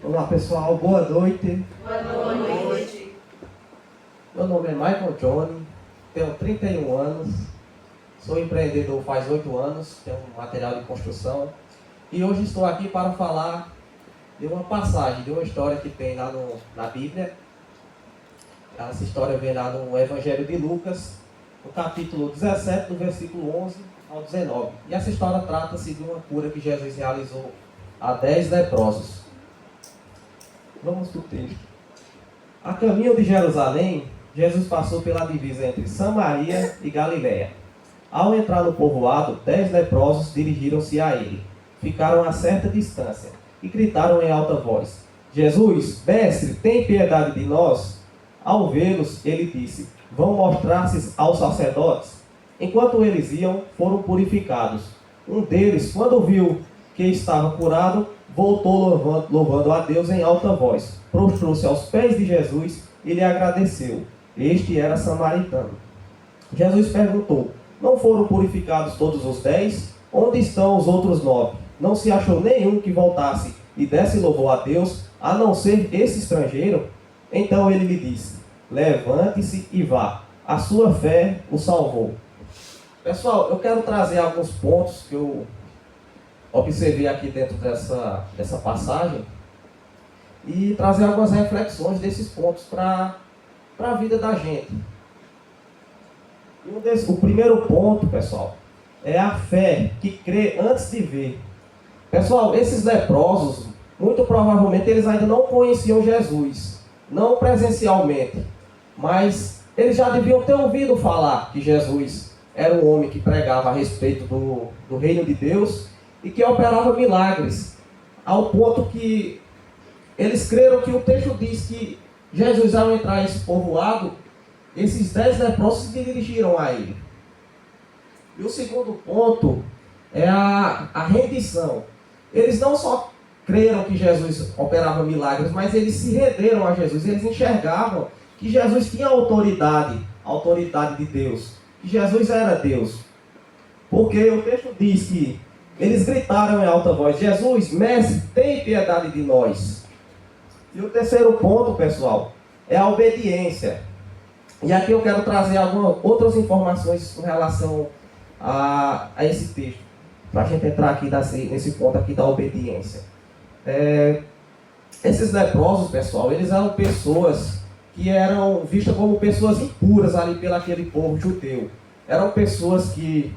Olá pessoal, boa noite. Boa noite. Meu nome é Michael Johnny, tenho 31 anos, sou empreendedor faz 8 anos, tenho um material de construção e hoje estou aqui para falar de uma passagem, de uma história que tem lá na Bíblia. Essa história vem lá no Evangelho de Lucas, no capítulo 17, do versículo 11 ao 19. E essa história trata-se de uma cura que Jesus realizou a 10 leprosos. Vamos para o texto. A caminho de Jerusalém, Jesus passou pela divisa entre Samaria e Galiléia. Ao entrar no povoado, 10 leprosos dirigiram-se a ele. Ficaram a certa distância e gritaram em alta voz: Jesus, mestre, tem piedade de nós? Ao vê-los, ele disse: vão mostrar-se aos sacerdotes? Enquanto eles iam, foram purificados. Um deles, quando viu que estava curado, voltou louvando a Deus em alta voz. Prostrou-se aos pés de Jesus e lhe agradeceu. Este era samaritano. Jesus perguntou: não foram purificados todos os 10? Onde estão os outros 9? Não se achou nenhum que voltasse e desse louvor a Deus, a não ser esse estrangeiro? Então ele lhe disse: levante-se e vá. A sua fé o salvou. Pessoal, eu quero trazer alguns pontos que eu observei aqui dentro dessa passagem e trazer algumas reflexões desses pontos para a vida da gente. O primeiro ponto, pessoal, é a fé que crê antes de ver. Pessoal, esses leprosos, muito provavelmente eles ainda não conheciam Jesus, não presencialmente, mas eles já deviam ter ouvido falar que Jesus era um homem que pregava a respeito do reino de Deus e que operava milagres, ao ponto que eles creram que o texto diz que Jesus, ao entrar nesse povoado, esses 10 leprosos se dirigiram a ele. E o segundo ponto é a rendição. Eles não só creram que Jesus operava milagres, mas eles se renderam a Jesus. Eles enxergavam que Jesus tinha autoridade de Deus, que Jesus era Deus. Porque o texto diz que eles gritaram em alta voz: Jesus, mestre, tem piedade de nós. E o terceiro ponto, pessoal, é a obediência. E aqui eu quero trazer algumas outras informações com relação a esse texto, para a gente entrar aqui nesse ponto aqui da obediência. Esses leprosos, pessoal, eles eram pessoas que eram vistas como pessoas impuras ali pelo aquele povo judeu. Eram pessoas que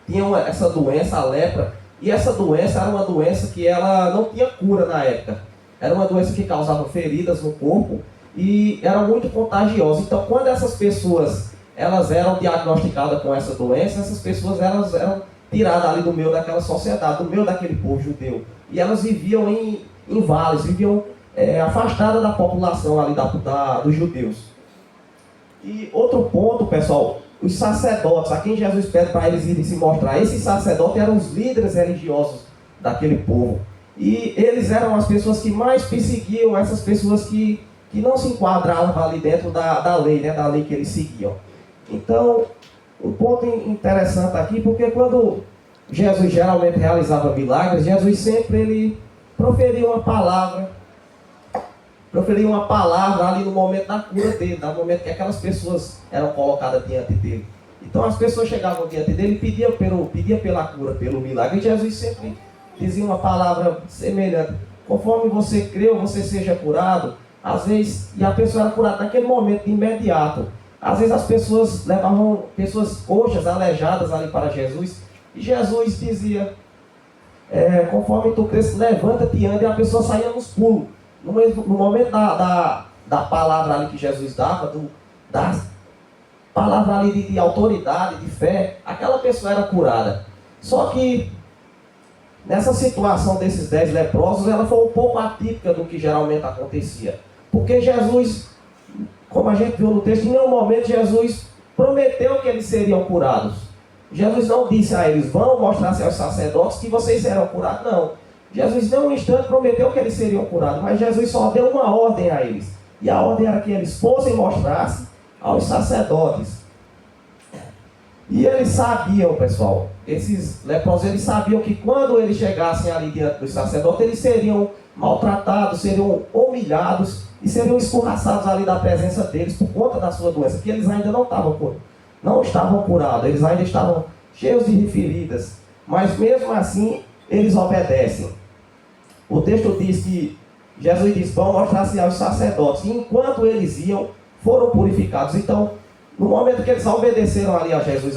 tinham essa doença, a lepra, e essa doença era uma doença que ela não tinha cura na época. Era uma doença que causava feridas no corpo e era muito contagiosa. Então, quando essas pessoas elas eram diagnosticadas com essa doença, essas pessoas elas eram tiradas ali do meio daquela sociedade, do meio daquele povo judeu. E elas viviam em vales, viviam afastadas da população ali dos judeus. E outro ponto, pessoal, os sacerdotes, a quem Jesus pede para eles irem se mostrar, esses sacerdotes eram os líderes religiosos daquele povo. E eles eram as pessoas que mais perseguiam essas pessoas que não se enquadravam ali dentro da lei, né, da lei que eles seguiam. Então, um ponto interessante aqui, porque quando Jesus geralmente realizava milagres, Jesus sempre ele proferia uma palavra ali no momento da cura dele, no momento que aquelas pessoas eram colocadas diante dele. Então as pessoas chegavam diante dele e pediam pela cura, pelo milagre. E Jesus sempre dizia uma palavra semelhante: conforme você creu, você seja curado. Às vezes, e a pessoa era curada naquele momento, de imediato. Às vezes as pessoas levavam pessoas coxas, aleijadas ali para Jesus. E Jesus dizia: conforme tu cresces, levanta-te e anda. E a pessoa saía nos pulos. No momento da palavra ali que Jesus dava, da palavra ali de autoridade, de fé, aquela pessoa era curada. Só que nessa situação desses 10 leprosos, ela foi um pouco atípica do que geralmente acontecia. Porque Jesus, como a gente viu no texto, em nenhum momento Jesus prometeu que eles seriam curados. Jesus não disse a eles: vão mostrar-se aos sacerdotes que vocês serão curados. Não. Jesus, em um instante, prometeu que eles seriam curados, mas Jesus só deu uma ordem a eles. E a ordem era que eles fossem mostrar-se aos sacerdotes. E eles sabiam, pessoal, esses leprosos, eles sabiam que quando eles chegassem ali diante dos sacerdotes, eles seriam maltratados, seriam humilhados e seriam escorraçados ali da presença deles por conta da sua doença, que eles ainda não estavam curados, eles ainda estavam cheios de feridas, mas mesmo assim eles obedecem. O texto diz que Jesus diz: vão mostrar-se aos sacerdotes, e enquanto eles iam, foram purificados. Então, no momento que eles obedeceram ali a Jesus,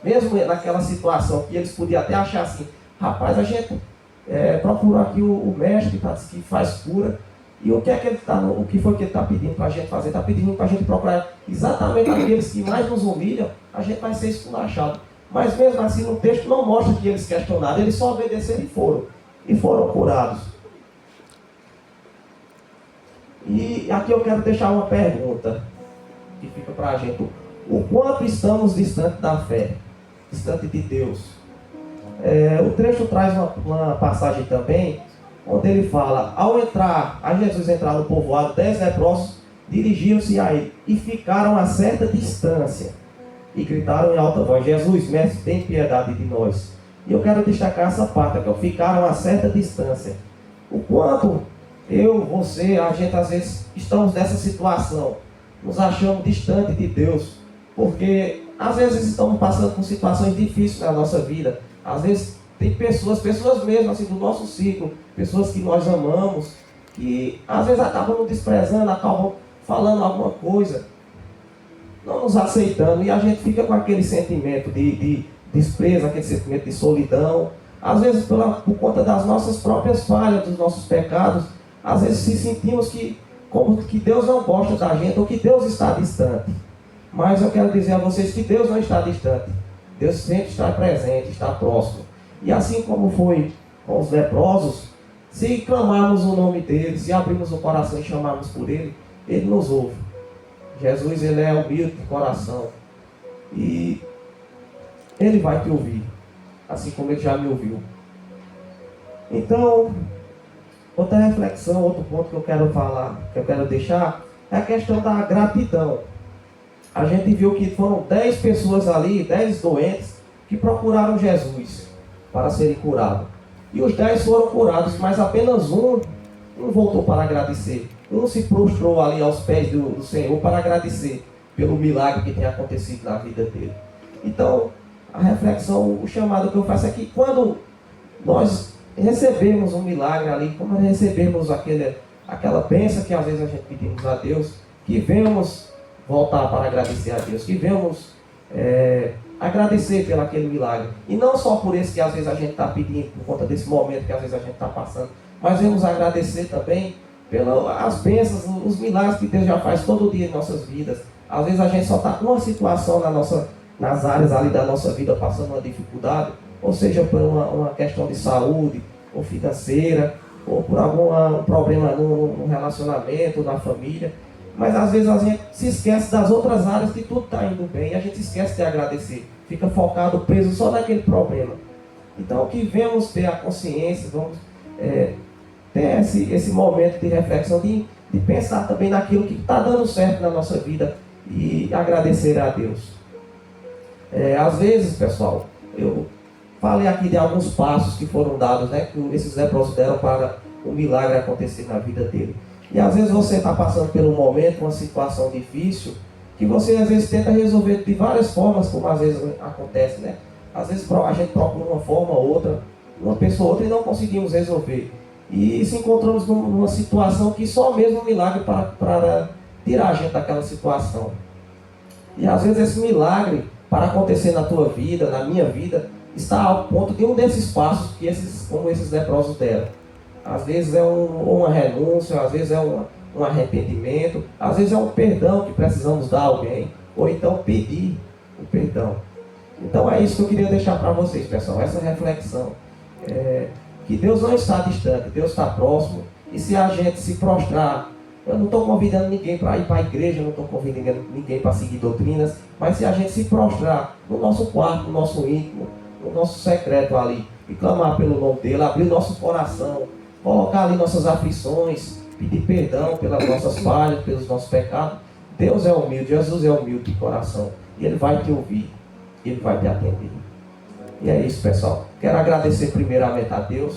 mesmo naquela situação que eles podiam até achar assim: rapaz, a gente procurou aqui o mestre que faz cura, e o que foi que ele está pedindo para a gente fazer? Está pedindo para a gente procurar exatamente aqueles que mais nos humilham, a gente vai ser esculachado. Mas mesmo assim, no texto não mostra que eles questionaram, eles só obedeceram e foram curados. E aqui eu quero deixar uma pergunta que fica para a gente: o quanto estamos distante da fé, distante de Deus? O trecho traz uma passagem também, onde ele fala: a Jesus entrar no povoado, 10 leprosos dirigiram-se a ele e ficaram a certa distância e gritaram em alta voz: Jesus, mestre, tem piedade de nós. E eu quero destacar essa parte, que ficaram a certa distância. O quanto você, a gente às vezes estamos nessa situação, nos achamos distante de Deus, porque às vezes estamos passando por situações difíceis na nossa vida. Às vezes tem pessoas mesmo assim do nosso ciclo, pessoas que nós amamos, que às vezes acabam nos desprezando, acabam falando alguma coisa, não nos aceitando, e a gente fica com aquele sentimento de desprezo, aquele sentimento de solidão. Às vezes por conta das nossas próprias falhas, dos nossos pecados, às vezes se sentimos como que Deus não gosta da gente, ou que Deus está distante. Mas eu quero dizer a vocês que Deus não está distante. Deus sempre está presente, está próximo. E assim como foi com os leprosos, se clamarmos o nome dele, se abrirmos o coração e chamarmos por ele, ele nos ouve. Jesus, ele é humilde de coração. E ele vai te ouvir, assim como ele já me ouviu. Então, outra reflexão, outro ponto que eu quero falar, que eu quero deixar, é a questão da gratidão. A gente viu que foram 10 pessoas ali, 10 doentes, que procuraram Jesus para serem curados. E os 10 foram curados, mas apenas um voltou para agradecer. Um se prostrou ali aos pés do Senhor para agradecer pelo milagre que tem acontecido na vida dele. Então, a reflexão, o chamado que eu faço é que quando nós recebemos um milagre ali, quando recebemos aquela bênção que às vezes a gente pedimos a Deus, que venhamos voltar para agradecer a Deus, que venhamos agradecer pelo aquele milagre. E não só por esse que às vezes a gente está pedindo, por conta desse momento que às vezes a gente está passando, mas vamos agradecer também pelas bênçãos, os milagres que Deus já faz todo dia em nossas vidas. Às vezes a gente só está com uma situação nas áreas ali da nossa vida, passando uma dificuldade, ou seja, por uma questão de saúde, ou financeira, ou por algum problema no relacionamento, na família. Mas às vezes a gente se esquece das outras áreas que tudo está indo bem, e a gente esquece de agradecer, fica focado, preso só naquele problema. Então que venhamos ter a consciência, vamos ter esse momento de reflexão, de pensar também naquilo que está dando certo na nossa vida e agradecer a Deus. Às vezes, pessoal, eu falei aqui de alguns passos que foram dados, que esses leprosos deram para o milagre acontecer na vida dele. E às vezes você está passando por um momento, uma situação difícil, que você às vezes tenta resolver de várias formas, como às vezes acontece, Às vezes a gente procura uma forma ou outra, uma pessoa ou outra, e não conseguimos resolver. E se encontramos numa situação que só mesmo um milagre para tirar a gente daquela situação. E às vezes esse milagre, para acontecer na tua vida, na minha vida, está ao ponto de um desses passos como esses leprosos deram. Às vezes é uma renúncia, às vezes é um arrependimento, às vezes é um perdão que precisamos dar a alguém, ou então pedir o perdão. Então é isso que eu queria deixar para vocês, pessoal, essa reflexão. Que Deus não está distante, Deus está próximo, e se a gente se prostrar, eu não estou convidando ninguém para ir para a igreja, não estou convidando ninguém para seguir doutrinas, mas se a gente se prostrar no nosso quarto, no nosso íntimo, no nosso secreto ali, e clamar pelo nome dele, abrir nosso coração, colocar ali nossas aflições, pedir perdão pelas nossas falhas, pelos nossos pecados, Deus é humilde, Jesus é humilde de coração. E Ele vai te ouvir, Ele vai te atender. E é isso, pessoal. Quero agradecer primeiramente a Deus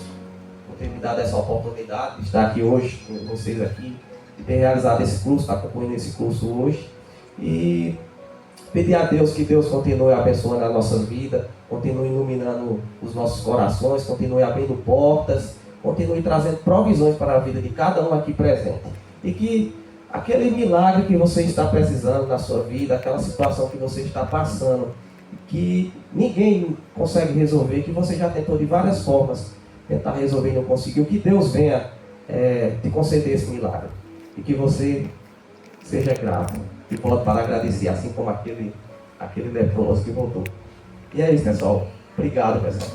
por ter me dado essa oportunidade de estar aqui hoje, com vocês aqui, de ter realizado esse curso, estar concluindo esse curso hoje. E pedir a Deus que Deus continue abençoando a nossa vida, continue iluminando os nossos corações, continue abrindo portas, continue trazendo provisões para a vida de cada um aqui presente. E que aquele milagre que você está precisando na sua vida, aquela situação que você está passando, que ninguém consegue resolver, que você já tentou de várias formas tentar resolver e não conseguiu, que Deus venha te conceder esse milagre. E que você seja grato e volte para agradecer, assim como aquele leproso que voltou. E é isso, pessoal. Obrigado, pessoal.